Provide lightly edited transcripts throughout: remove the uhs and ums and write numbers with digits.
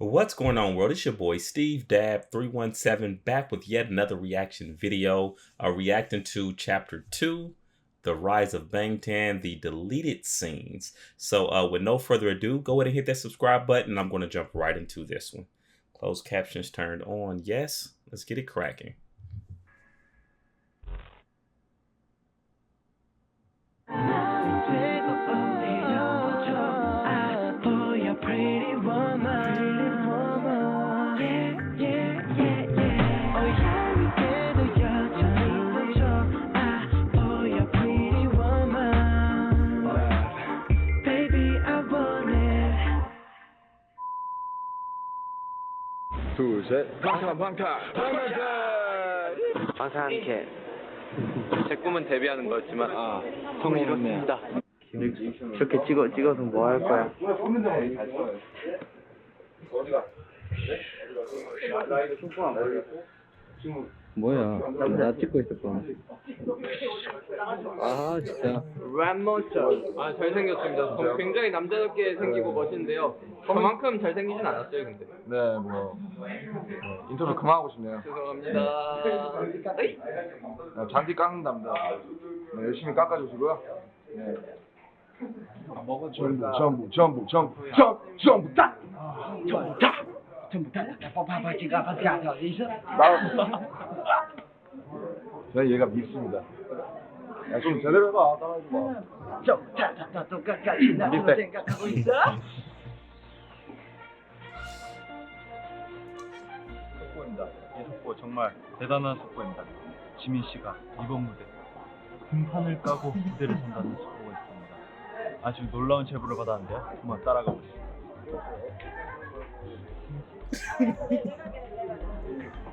What's going on, world? It's your boy Steve Dab317 back with yet another reaction video, reacting to Chapter 2, The Rise of Bangtan, the deleted scenes. So with no further ado, go ahead and hit that subscribe button. I'm going to jump right into this one. Closed captions turned on. Yes, let's get it cracking. 둘, 셋. 방탄. 방탄캐. 제 꿈은 데뷔하는 거였지만 꿈이 이뤘습니다. 이렇게 찍어서 뭐 할 거야? 뭐야? 나 찍고 있었구나. 아 진짜. 랩몬스터. 잘생겼습니다. 굉장히 남자답게 생기고 멋진데요. 저만큼 잘생기진 않았어요, 근데. 네, 인터뷰 그만하고 싶네요. 죄송합니다. 잔디 깎는답니다. 네, 열심히 깎아주시고요. 네. 전부 다. 네, 얘가 밉습니다. 야, 좀 제대로 해봐. 따라하지 마. 속보입니다. 이 속보 정말 대단한 속보입니다. 지민 씨가 이번 무대 등판을 까고 무대를 선다는 속보가 있습니다. 아주 놀라운 제보를 받았는데요. 한번 따라가 보시죠.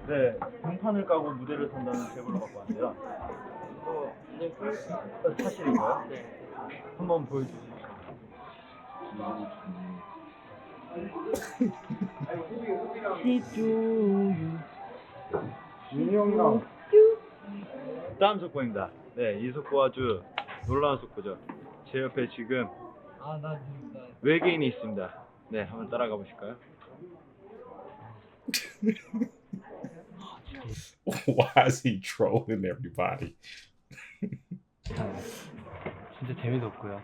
네, 등판을 까고 무대를 선다는 제보를 받고 왔는데요. 사실인가요? 네. 한번 보여주시죠. 민영이랑 다음 속보입니다. 네, 이 속보 아주 놀라운 속보죠. 제 옆에 지금 외계인이 있습니다. 네, 한번 따라가 보실까요? Why is he trolling everybody? 진짜 재미도 없고요.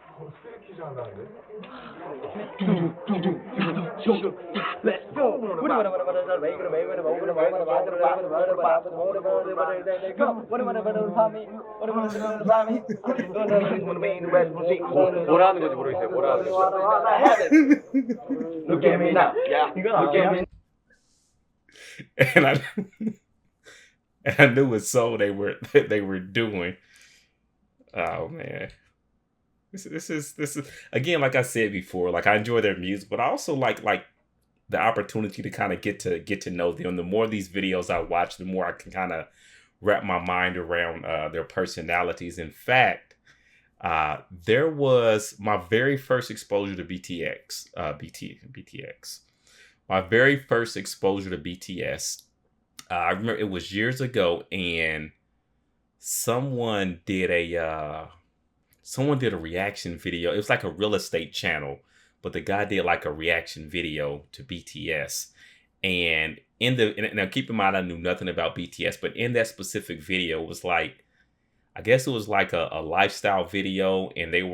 뭐라 하는 건지 모르겠어요. 뭐라 하는 건지. Look at me now. Yeah. Look at me. And I knew what song they were doing. Oh man, this is again, like I said before, like I enjoy their music, but I also like the opportunity to kind of get to know them. The more of these videos I watch, the more I can kind of wrap my mind around their personalities. In fact, there was my very first exposure to BTX. My very first exposure to BTS. I remember it was years ago, and someone did a reaction video. It was like a real estate channel, but the guy did like a reaction video to BTS. And now keep in mind, I knew nothing about BTS, but in that specific video, it was like, I guess it was like a lifestyle video, and it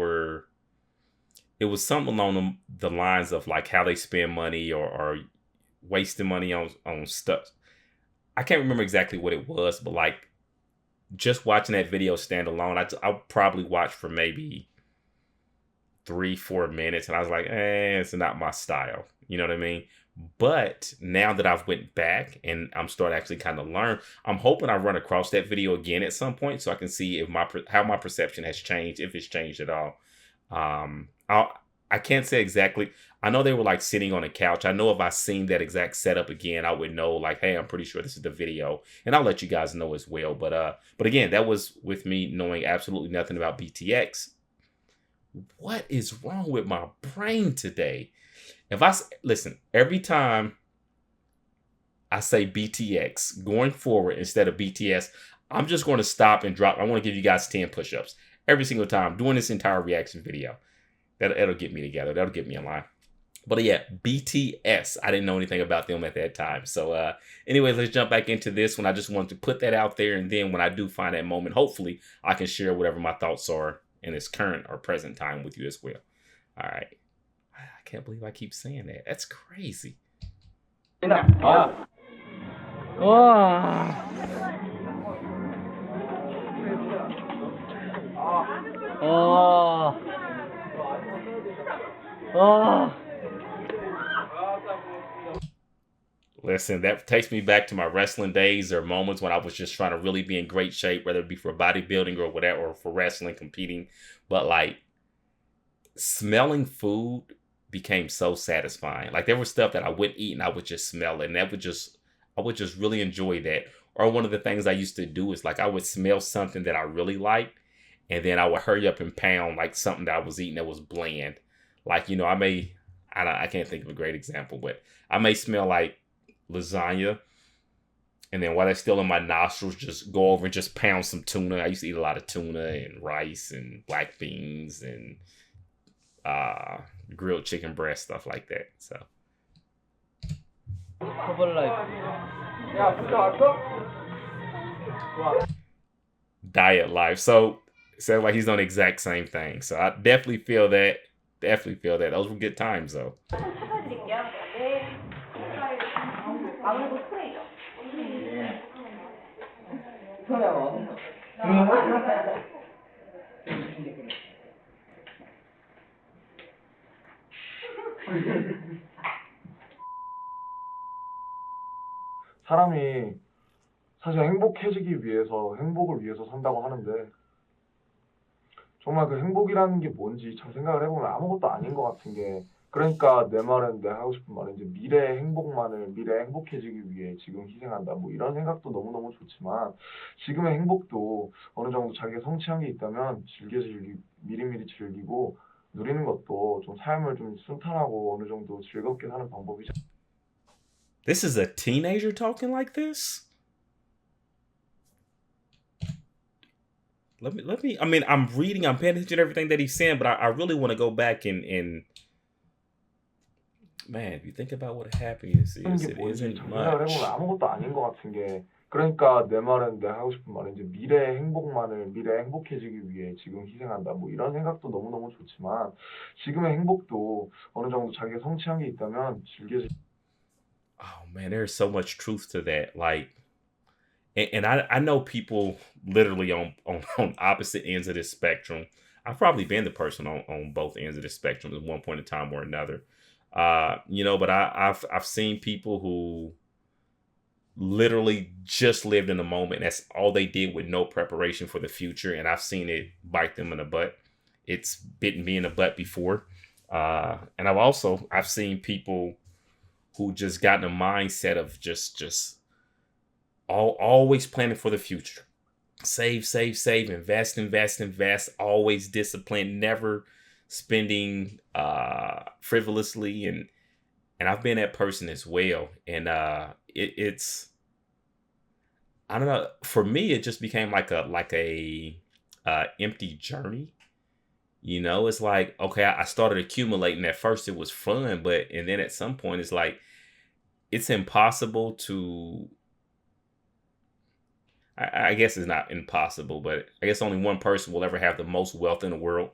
was something along the lines of like how they spend money or wasting money on stuff. I can't remember exactly what it was, but like just watching that video stand alone, I probably watched for maybe 3-4 minutes, and I was like, it's not my style. You know what I mean? But now that I've went back and I'm starting to actually kind of learn, I'm hoping I run across that video again at some point so I can see if how my perception has changed, if it's changed at all. I can't say exactly. I know they were like sitting on a couch. I know if I seen that exact setup again, I would know like, hey, I'm pretty sure this is the video, and I'll let you guys know as well. But again, that was with me knowing absolutely nothing about BTX. What is wrong with my brain today? Listen, every time I say BTX going forward instead of BTS, I'm just going to stop and drop. I want to give you guys 10 push-ups every single time doing this entire reaction video. That'll get me together. That'll get me in line. But yeah, BTS. I didn't know anything about them at that time. So anyway, let's jump back into this one. I just wanted to put that out there. And then when I do find that moment, hopefully I can share whatever my thoughts are in this current or present time with you as well. All right. I can't believe I keep saying that. That's crazy. 와. Listen, that takes me back to my wrestling days or moments when I was just trying to really be in great shape, whether it be for bodybuilding or whatever, or for wrestling, competing. But like smelling food became so satisfying. Like there was stuff that I wouldn't eat and I would just smell it. And I would just really enjoy that. Or one of the things I used to do is like I would smell something that I really liked. And then I would hurry up and pound like something that I was eating that was bland. Like, you know, I can't think of a great example, but I may smell like lasagna, and then while that's still in my nostrils, just go over and just pound some tuna. I used to eat a lot of tuna and rice and black beans and grilled chicken breast, stuff like that. So diet life. So sounds like he's doing the exact same thing. So I definitely feel that. Definitely feel that. Those were good times though. 사람이 사실 행복해지기 위해서 행복을 위해서 산다고 하는데 정말 그 행복이라는 게 뭔지 참 생각을 해보면 아무것도 아닌 것 같은 게 그러니까 내 말은 내가 하고 싶은 말은 이제 미래의 행복만을 미래에 행복해지기 위해 지금 희생한다 뭐 이런 생각도 너무너무 좋지만 지금의 행복도 어느 정도 자기가 성취한 게 있다면 미리미리 즐기고 누리는 것도 좀 삶을 좀 순탄하고 어느 정도 즐겁게 사는 방법이죠. This is a teenager talking like this? Let me, I mean, I'm reading, I'm paying attention to everything that he's saying, but I really want to go back and man, if you think about what happiness is, it isn't 생각을 much. 해보면 아무것도 아닌 것 같은 게 그러니까 내 말은 내가 하고 싶은 말은 이제 미래의 행복만을 미래에 행복해지기 위해 지금 희생한다 뭐 이런 생각도 너무너무 좋지만 지금의 행복도 어느 정도 자기가 성취한 게 있다면 Oh man, there's so much truth to that. Like, and I know people literally on opposite ends of this spectrum. I've probably been the person on both ends of the spectrum at one point in time or another. You know, but I've seen people who literally just lived in the moment. That's all they did with no preparation for the future. And I've seen it bite them in the butt. It's bitten me in the butt before. And I've seen people who just got in a mindset of just always planning for the future. Save, invest, always disciplined, never spending frivolously, and I've been that person as well. And it's I don't know, for me it just became like a empty journey. You know, it's like, okay, I started accumulating. At first it was fun, and then at some point it's like it's impossible to, I guess it's not impossible, but I guess only one person will ever have the most wealth in the world,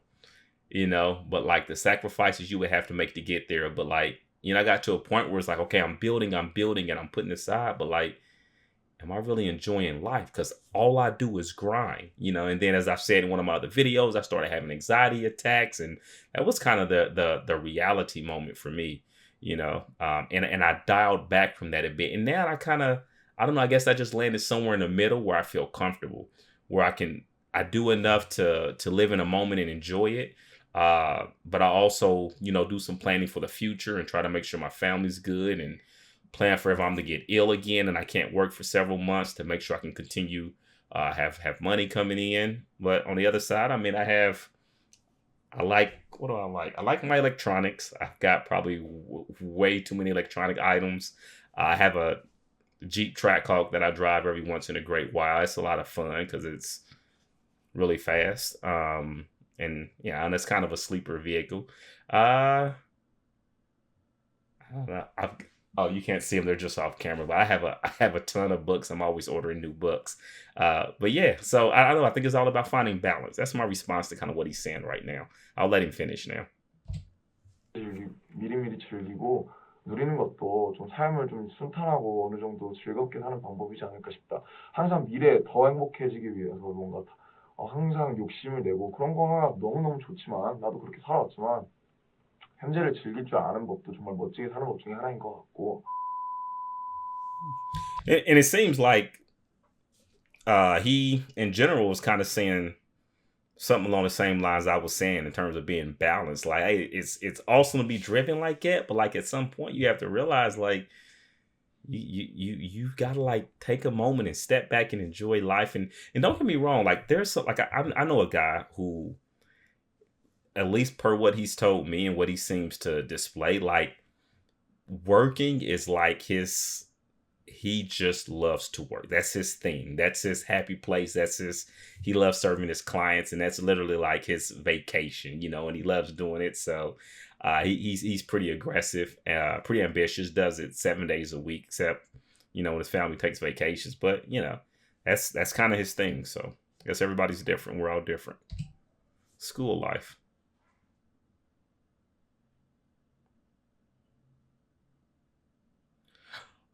you know, but like the sacrifices you would have to make to get there. But like, you know, I got to a point where it's like, okay, I'm building and I'm putting aside, but like, am I really enjoying life? Because all I do is grind, you know. And then, as I've said in one of my other videos, I started having anxiety attacks, and that was kind of the reality moment for me, you know. And I dialed back from that a bit, and now I don't know. I guess I just landed somewhere in the middle where I feel comfortable, where I do enough to live in a moment and enjoy it. But I also, you know, do some planning for the future and try to make sure my family's good and plan for if I'm to get ill again and I can't work for several months to make sure I can continue have money coming in. But on the other side, I mean, what do I like? I like my electronics. I've got probably way too many electronic items. I have a Jeep Trackhawk that I drive every once in a great while. It's a lot of fun because it's really fast. And yeah, and it's kind of a sleeper vehicle. I don't know. Oh, you can't see them; they're just off camera. But I have a ton of books. I'm always ordering new books. But yeah, so I don't know. I think it's all about finding balance. That's my response to kind of what he's saying right now. I'll let him finish now. 미리미리 즐기고 누리는 것도 좀 삶을 좀 순탄하고 어느 정도 즐겁게 사는 방법이지 않을까 싶다. 항상 미래에 더 행복해지기 위해서 뭔가 항상 욕심을 내고 그런 거가 너무너무 좋지만 나도 그렇게 살아왔지만 현재를 즐길 줄 아는 법도 정말 멋지게 사는 법 중에 하나인 것 같고. And it seems like he in general was kind of saying something along the same lines I was saying in terms of being balanced. Like, hey, it's awesome to be driven like that, but like at some point you have to realize like you've got to like take a moment and step back and enjoy life. And don't get me wrong, like there's some, like I know a guy who, at least per what he's told me and what he seems to display, like working is like he just loves to work. That's his thing. That's his happy place. He loves serving his clients, and that's literally like his vacation, you know, and he loves doing it. So he's pretty aggressive, pretty ambitious, does it 7 days a week, except, you know, when his family takes vacations. But, you know, that's kind of his thing. So I guess everybody's different. We're all different. School life.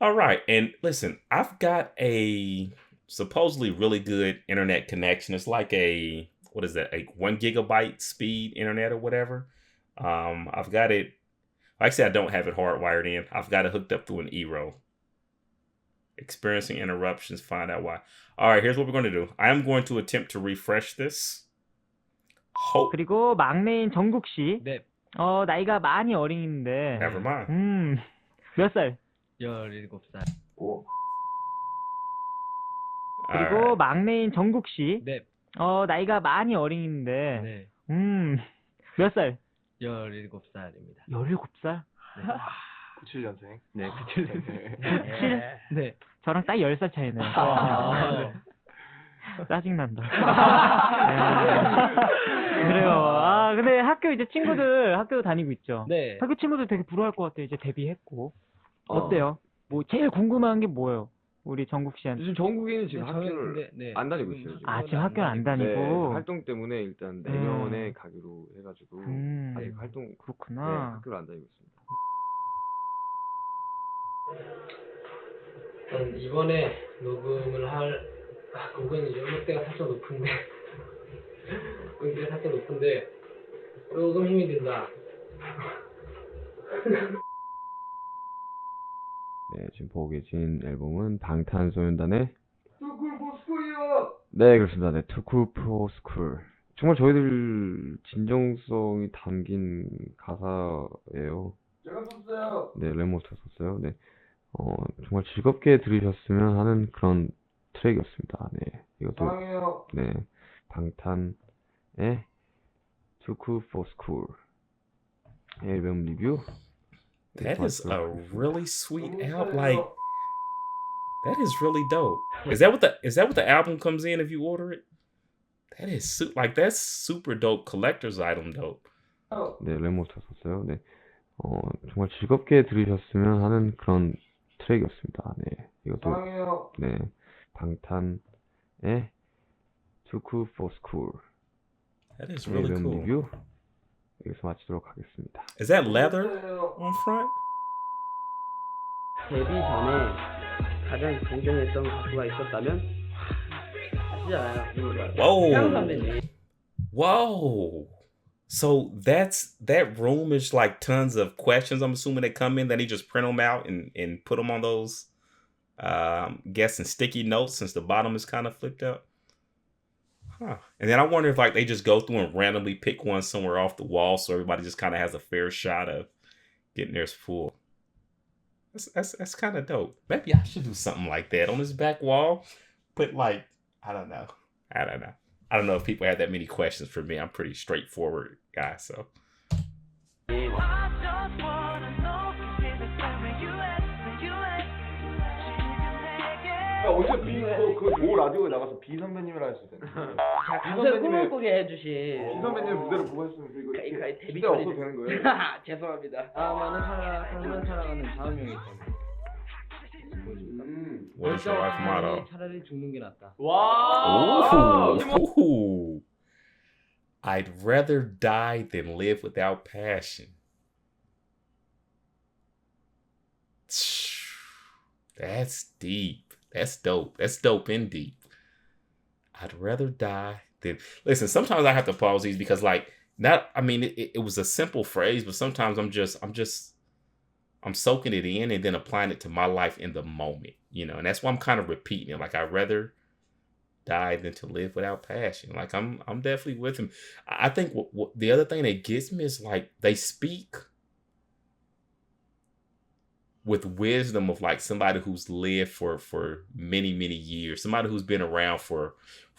All right. And listen, I've got a supposedly really good internet connection. It's like what is that? A 1 gigabyte speed internet or whatever. I've got it. Actually, I don't have it hardwired in. I've got it hooked up through an eRo. Experiencing interruptions. Find out why. All right. Here's what we're going to do. I am going to attempt to refresh this. 그리고 막내인 정국 씨. 네. 나이가 많이 어린인데. Never mind. 몇 살? 17살. 고. 그리고 막내인 정국 씨. 네. 나이가 많이 어린인데. 네. 몇 살? 17살입니다. 17살? 97년생. 네, 97년생. 97? 네. 저랑 딱 10살 차이네. 네. 짜증난다. 그래요. 근데 학교 이제 친구들 학교 다니고 있죠? 네. 학교 친구들 되게 부러워할 것 같아요. 이제 데뷔했고. 어때요? 뭐 제일 궁금한 게 뭐예요? 우리 정국 씨한테. 요즘 정국이는 지금 네, 학교를 네. 안 다니고 있어요. 지금. 지금 학교는 안 다니고. 네, 활동 때문에 일단 내년에 가기로 해가지고 아직 활동 그렇구나. 네, 학교를 안 다니고 있습니다. 이번에 녹음을 곡은 연령대가 살짝 높은데 조금 힘이 든다. 네, 지금 보고 계신 앨범은 방탄소년단의 Too Cool for School이요. 네, 그렇습니다. 네, Too Cool for School. 정말 저희들 진정성이 담긴 가사예요. 제가 썼어요. 네, 레모스터 썼어요. 네, 정말 즐겁게 들으셨으면 하는 그런 트랙이었습니다. 네, 이것도 사랑해요. 네, 방탄의 Too Cool for School 앨범 리뷰. That is a really sweet album. Like, that is really dope. Is that what the album comes in if you order it? That is that's super dope collector's item dope. 네, 레모스터 썼어요. 네, 정말 즐겁게 들으셨으면 하는 그런 트랙이었습니다. 네, 이것도 사랑해요. 네, 방탄의 Too Cool for School That is really 앨범 cool. 리뷰 여기서 마치도록 하겠습니다. Is that leather on front? 데뷔 전에 가장 존경했던 가수가 있었다면 아시잖아요. 태양 Whoa. 선배님. Whoa. So that room is like tons of questions. I'm assuming that come in, then he just print them out and put them on those, guessing sticky notes since the bottom is kind of flipped up. Huh. And then I wonder if like they just go through and randomly pick one somewhere off the wall so everybody just kind of has a fair shot of getting theirs full. That's kind of dope. Maybe I should do something like that on this back wall. Put like, I don't know. I don't know if people have that many questions for me. I'm pretty straightforward guy, so. 어제 모 라디오에 나가서 비 선배님이라 했을 때. 자, 가수의 꿈을 꾸게 해주신 비 선배님 무대를 보고 했으면 이거 데뷔 진짜 없어도 되는 거예요? 죄송합니다. 많은 사랑하는 다음 형이 있습니다. What is your life motto? 차라리 죽는 게 낫다. Ooh. I'd rather die than live without passion. That's deep. That's dope. That's dope and deep. I'd rather die than listen. Sometimes I have to pause these because, like, not. I mean, it was a simple phrase, but sometimes I'm soaking it in and then applying it to my life in the moment, you know. And that's why I'm kind of repeating it. Like, I'd rather die than to live without passion. Like, I'm definitely with him. I think what the other thing that gets me is like they speak with wisdom of like somebody who's lived for many years, somebody who's been around for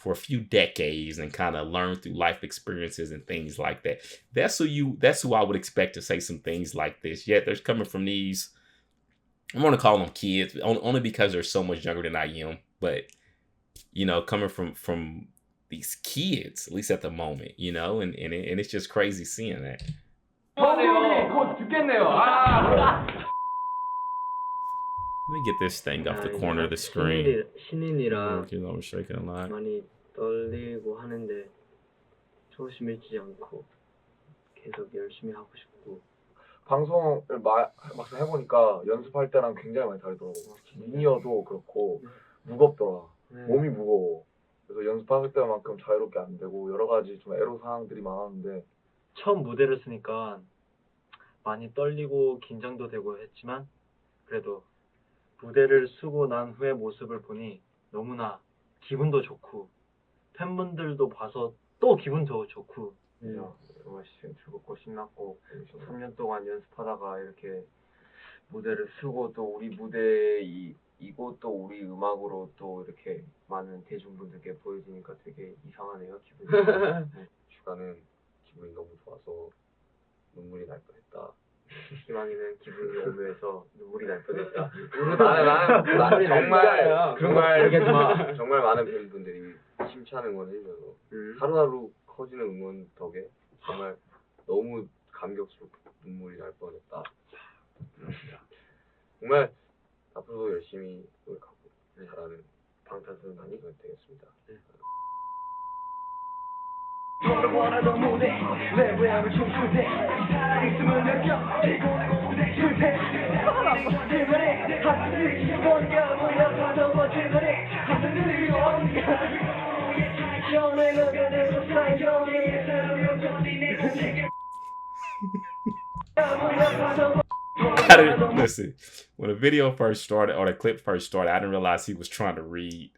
a few decades and kind of learned through life experiences and things like that. That's who I would expect to say some things like this. Yet there's coming from these, I'm going to call them kids only because they're so much younger than I am, but you know, coming from these kids, at least at the moment, you know, and it's just crazy seeing that. Let me get this thing off the corner of the screen. 신인이라 I'm shaking a lot. 많이 떨리고 하는데 초심 잃지 않고 계속 열심히 하고 싶고. 방송을 막상 해보니까 연습할 때랑 굉장히 많이 다르더라고. 미니어도 그렇고 무겁더라. 몸이 무거워. 그래서 연습할 때만큼 자유롭게 안 되고 여러 가지 좀 애로사항들이 많았는데 처음 무대를 쓰니까 많이 떨리고 긴장도 되고 했지만 그래도 무대를 쓰고 난 후의 모습을 보니 너무나 기분도 좋고 팬분들도 봐서 또 기분도 좋고 정말 즐겁고 신났고 3년 동안 연습하다가 이렇게 무대를 쓰고 또 우리 무대이고 또 우리 음악으로 또 이렇게 많은 대중분들께 보여지니까 되게 이상하네요 기분이. 주가는 기분이 너무 좋아서 눈물이 날 뻔했다. 희망이는 기분이 오묘해서 눈물이 날 뻔했다. 나는 정말 많은 팬분들이 심차는 응원을 해줘서 하루하루 커지는 응원 덕에 정말 너무 감격스럽고 눈물이 날 뻔했다. 정말 앞으로도 열심히 노력하고 잘하는 방탄소년단이 되겠습니다. 원하던 무대 레벨을 춤출 때 있음을 느껴 줄 때 기분이 하늘이 뭔가 모여서 멋지더니 하늘이 뭔가 전에 너게대로 사용이 Listen, when the video first started or the clip first started, I didn't realize he was trying to read.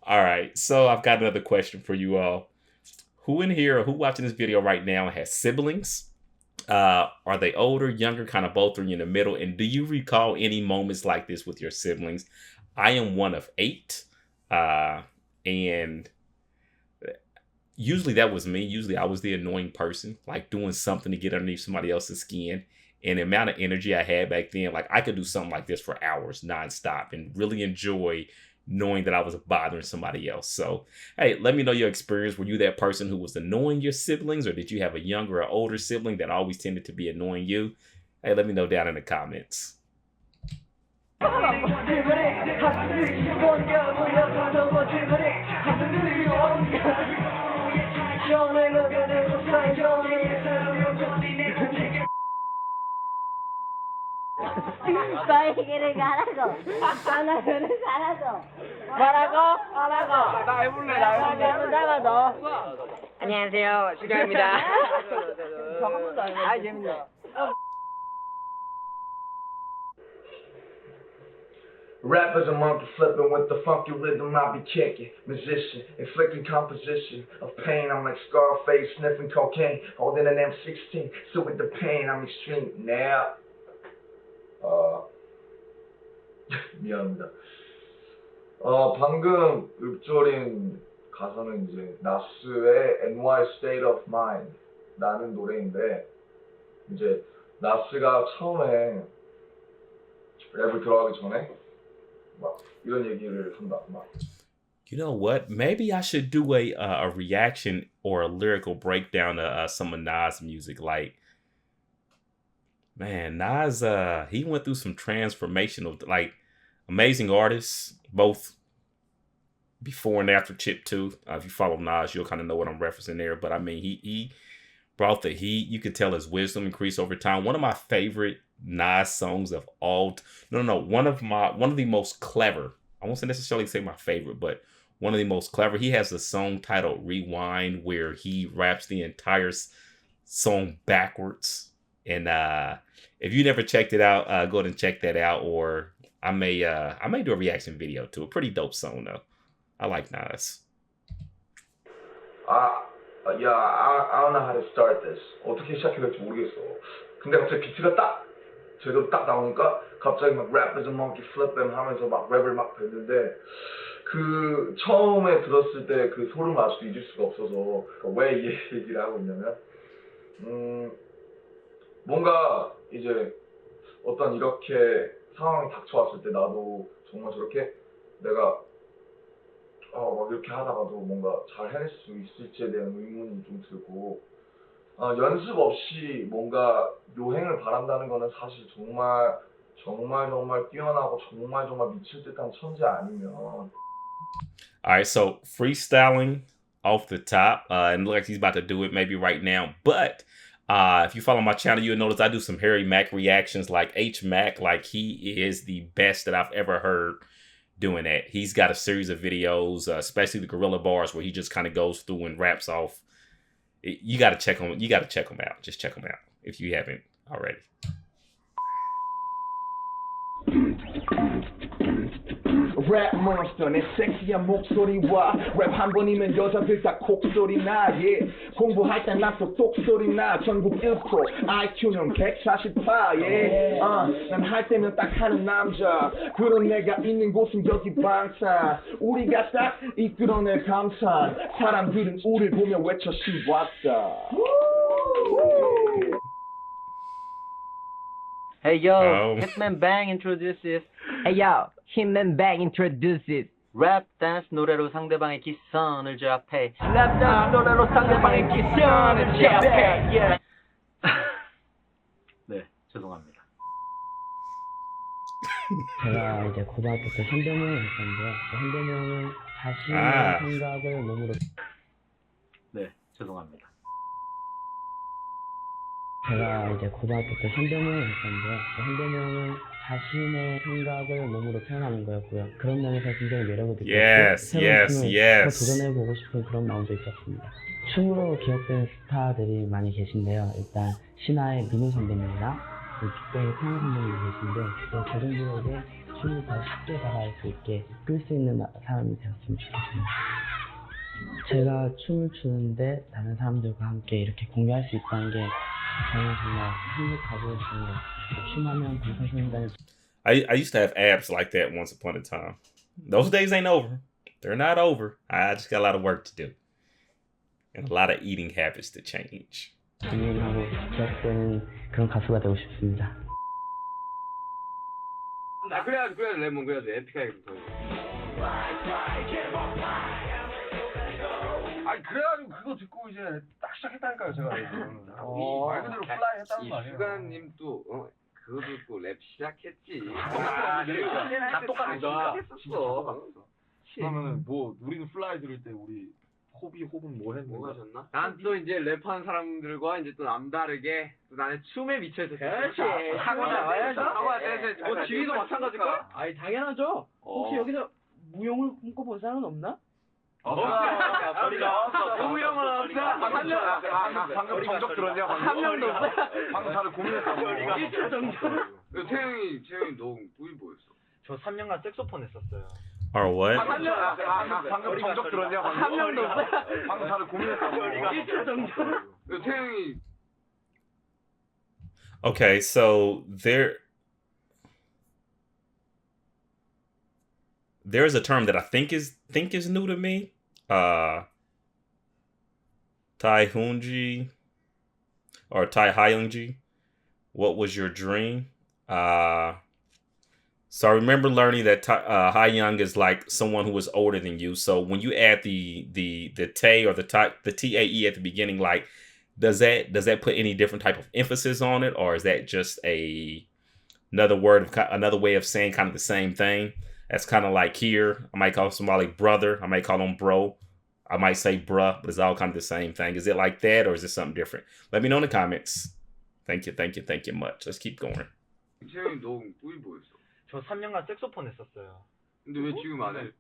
All right, so I've got another question for you all. Who in here or who watching this video right now has siblings? Are they older, younger, kind of both, or in the middle? And do you recall any moments like this with your siblings? I am one of 8, and usually that was me. Usually I was the annoying person, like doing something to get underneath somebody else's skin. And the amount of energy I had back then, like I could do something like this for hours nonstop and really enjoy knowing that I was bothering somebody else. So, hey, let me know your experience. Were you that person who was annoying your siblings, or did you have a younger or older sibling that always tended to be annoying you? Hey, let me know down in the comments. 너에게를 가라고 하나를 가라고 나 해볼래 나가도 안녕하세요 수정입니다. 재밌네. Rappers a monkey flipping with the funky rhythm I be kicking. Musician, inflicting composition of pain. I'm like Scarface sniffing cocaine, holding an M16. So with the pain, I'm extreme now. 미안합니다. 방금 읊조린 가사는 이제 나스의 NY State of Mind 라는 노래인데 이제 나스가 처음에 랩을 들어가기 전에 막 이런 얘기를 한다. 막 You know what? Maybe I should do a reaction or a lyrical breakdown of some of Nas music. Like, man, Nas, he went through some transformational, like, amazing artists, both before and after Chip 2. If you follow Nas, you'll kind of know what I'm referencing there. But I mean, he brought the heat. You could tell his wisdom increased over time. One of my favorite Nas songs of all. One of the most clever. I won't necessarily say my favorite, but one of the most clever. He has a song titled "Rewind" where he raps the entire song backwards. And if you never checked it out, go ahead and check that out. Or I may do a reaction video to a pretty dope song though. I like Nas. I don't know how to start this. 어떻게 시작해야 될지 모르겠어. 근데 갑자기 비트가 딱 제대로 딱 나오니까 갑자기 막 rap is a monkey flip them 하면서 막 랩을 막 뱉는데 그 처음에 들었을 때 그 소름 아직도 잊을 수가 없어서 왜 이 얘기를 하고 있냐면 뭔가 이제 어떤 이렇게 상황이 닥쳐왔을 때 나도 정말 저렇게 내가 막 이렇게 하다가도 뭔가 잘 해낼 수 있을지에 대한 의문이 좀 들고 연습 없이 뭔가 요행을 바란다는 거는 사실 정말 뛰어나고 정말 미칠 듯한 천재 아니면. Alright, so freestyling off the top, and look like he's about to do it maybe right now. But if you follow my channel, you'll notice I do some Harry Mack reactions. Like H Mack, like he is the best that I've ever heard doing that. He's got a series of videos, especially the Gorilla Bars, where he just kind of goes through and raps off. You got to check them. You got to check them out. Just check them out if you haven't already. 랩 몬스터 내 섹시한 목소리와 랩 한 번이면 여자들 다 콕소리 나 yeah. 공부할 때 나도 똑소리 나 전국 1% IQ는 148 yeah. 난 할 때면 딱 하는 남자 그런 내가 있는 곳은 여기 방탄 우리가 딱 이끌어낼 감탄 사람들은 우릴 보며 외쳐 신봤다. Hey yo, Hitman Bang introduces. Hey yo, Hitman Bang introduces. 랩 댄스 노래로 상대방의 기선을 제압해. 랩 댄스 노래로 상대방의 기선을 제압해. 네, 죄송합니다. 제가 이제 고등학교 때 현대명을 했었는데요. 현대명은 자신의 생각을 몸으로. 네, 죄송합니다. 제가 이제 고등학교 때 현대명을 했었는데요. 현대명은 자신의 생각을 몸으로 표현하는 거였고요. 그런 면에서 굉장히 매력을 느꼈고 새로운 춤을 더 도전해보고 싶은 그런 마음도 있었습니다. 춤으로 기억되는 스타들이 많이 계신데요. 일단 신화의 민우 선배님이나 빅뱅의 태양 선배님이 계신데 대중들에게 춤을 더 쉽게 다가갈 수 있게 이끌 수 있는 사람이 되었으면 좋겠습니다. 제가 춤을 추는데 다른 사람들과 함께 이렇게 공유할 수 있다는 게 저는 정말 행복하고 좋은 것 같아요. 춤하면 방탄소년단을 I used to have abs like that once upon a time. Those days ain't over. They're not over. I just got a lot of work to do. And a lot of eating habits to change. 고민하고 기억되는 그런 가수가 되고 싶습니다. 그래야지 레몬 그래야지 에픽하게 붙어. 아니 그래가지고 그거 듣고 이제 딱 시작했다니까요 제가. 말 그대로 플라이 했다는 거 아니에요? 이수가님 또 그거 듣고 랩 시작했지. 다 똑같았어. 그러면은 뭐 우리는 플라이 들을 때 우리 호흡은 뭐 했는가? 뭐가 졌나? 난 또 이제 랩하는 사람들과 이제 또 남다르게 또 나는 춤에 미쳐 있었어. 그렇지. 하고 나와야죠. 뭐 지휘도 마찬가지일까? 아니 당연하죠. 혹시 여기서 무용을 꿈꿔본 사람은 없나? 무용은 없어. 방금 정적 들었냐? 한 명도 없어. 방금 다들 고민했다고. 1초 정도. 태영이 너 꾸이 뭐였어? 저 3년간 색소폰 했었어요. Or what? 방금 정적 들었냐? 한 명도 없어. 방금 다들 고민했다고. 1초 정도. 태영이. Okay, so there's a term that I think is new to me. Tai Hyunji or Tai Hyunji. What was your dream? So I remember learning that Ha Young is like someone who is older than you. So when you add the Tae or the TAE at the beginning, like does that put any different type of emphasis on it, or is that just another way of saying kind of the same thing? That's kind of like here, I might call somebody brother, I might call them bro, I might say bruh, but it's all kind of the same thing. Is it like that, or is it something different? Let me know in the comments. Thank you much. Let's keep going. 채영이 너 꿈이 뭐였어? 저 3년간 색소폰 했었어요. 근데 왜 지금 안 해?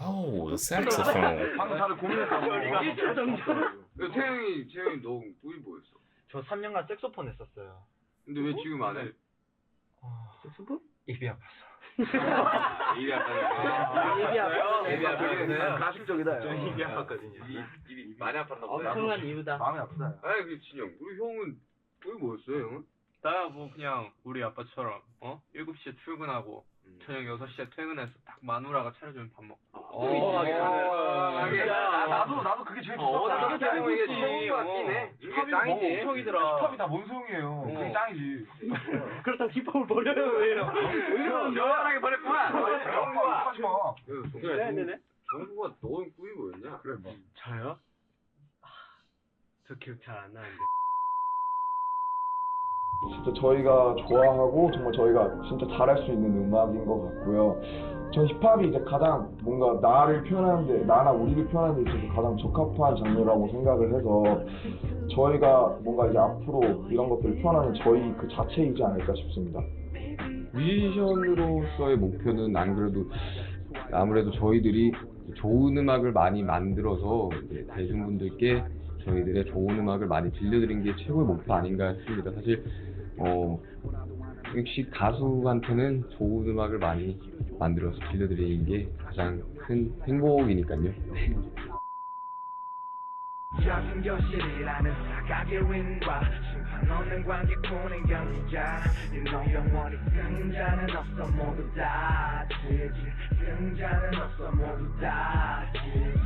Oh, the saxophone. 방금 다들 고민했다고. 채영이 너 꿈이 뭐였어? 저 3년간 색소폰 했었어요. 근데 왜 지금 안 해? 색소폰? 입이 아파서. 입이 아팠어요? 가식적이다. 저 입이 아팠거든요. 입이 많이 아팠나 보다. 엄청난 이유다. 마음이 아프다. 아니 그 진영, 우리 형은 꿈이 뭐였어요, 형은? 나야 뭐 그냥 우리 아빠처럼 7시에 출근하고 저녁 6시에 퇴근해서 딱 마누라가 차려주는 밥 먹고. 나도 그게 제일 좋다. 어떻게 되는 이게 최고인 것 같긴 해. 이게 짱이지. 형이더라. 힙합이 다 원소형이에요. 그게 짱이지. 그렇다고 힙합을 버려요 왜요? 시원하게 버렸구나. 하지 마. 그래야 되네. 정국아, 너는 꿈이 뭐였냐? 그래 뭐. 저요? 저 기억 잘 안 나는데. 진짜 저희가 좋아하고 정말 저희가 진짜 잘할 수 있는 음악인 것 같고요. 전 힙합이 이제 가장 뭔가 나를 표현하는데, 나나 우리를 표현하는데 있어서 가장 적합한 장르라고 생각을 해서 저희가 뭔가 이제 앞으로 이런 것들을 표현하는 저희 그 자체이지 않을까 싶습니다. 뮤지션으로서의 목표는 안 그래도 아무래도 저희들이 좋은 음악을 많이 만들어서 이제 대중분들께 저희들의 좋은 음악을 많이 들려드린 게 최고의 목표 아닌가 싶습니다. 사실 역시 가수한테는 좋은 음악을 많이 만들어서 들려드리는 게 가장 큰 행복이니까요. 작은 교실이라는 사각의 윈과 심판 없는 관객 보는 경기자 영원히 승자는 없어 모두 다 지지 승자는 없어 모두 다 지지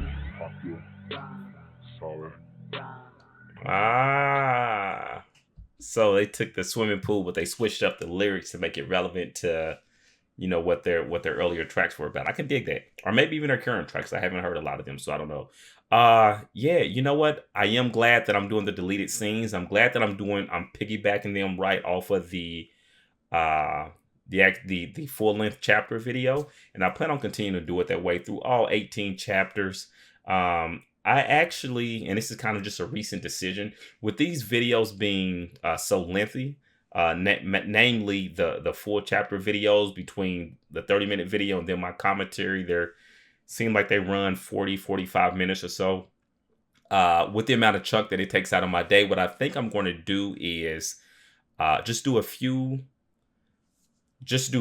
So they took the swimming pool, but they switched up the lyrics to make it relevant to, what their earlier tracks were about. I can dig that. Or maybe even their current tracks. I haven't heard a lot of them, so I don't know. Yeah, you know what? I am glad that I'm doing the deleted scenes. I'm glad that I'm piggybacking them right off of the full-length chapter video, and I plan on continuing to do it that way through all 18 chapters. I actually, and this is kind of just a recent decision, with these videos being so lengthy, namely the full chapter videos between the 30-minute video and then my commentary, they seem like they run 45 minutes or so. With the amount of chunk that it takes out of my day, what I think I'm going to do is just do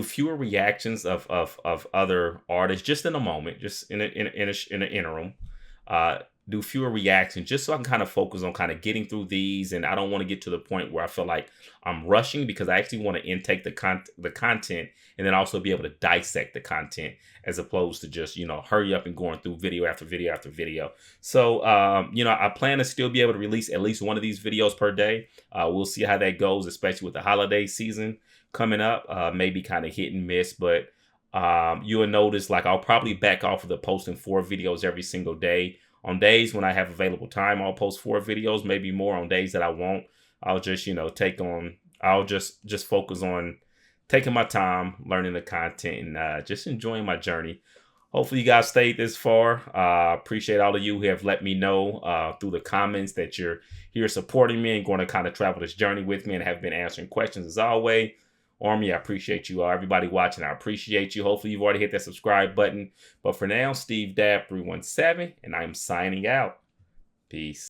fewer reactions of other artists just in a moment, just in an interim. Do fewer reactions just so I can kind of focus on kind of getting through these, and I don't want to get to the point where I feel like I'm rushing, because I actually want to intake the content and then also be able to dissect the content as opposed to just hurry up and going through video after video after video. So I plan to still be able to release at least one of these videos per day. We'll see how that goes, especially with the holiday season coming up. Maybe kind of hit and miss, but you'll notice like I'll probably back off of the posting 4 videos every single day. On days when I have available time, I'll post 4 videos, maybe more. On days that I won't, I'll just, I'll just focus on taking my time, learning the content, and just enjoying my journey. Hopefully you guys stayed this far. Appreciate all of you who have let me know through the comments that you're here supporting me and going to kind of travel this journey with me and have been answering questions as always. Army, I appreciate you all. Everybody watching, I appreciate you. Hopefully you've already hit that subscribe button. But for now, Steve Dab 317, and I'm signing out. Peace.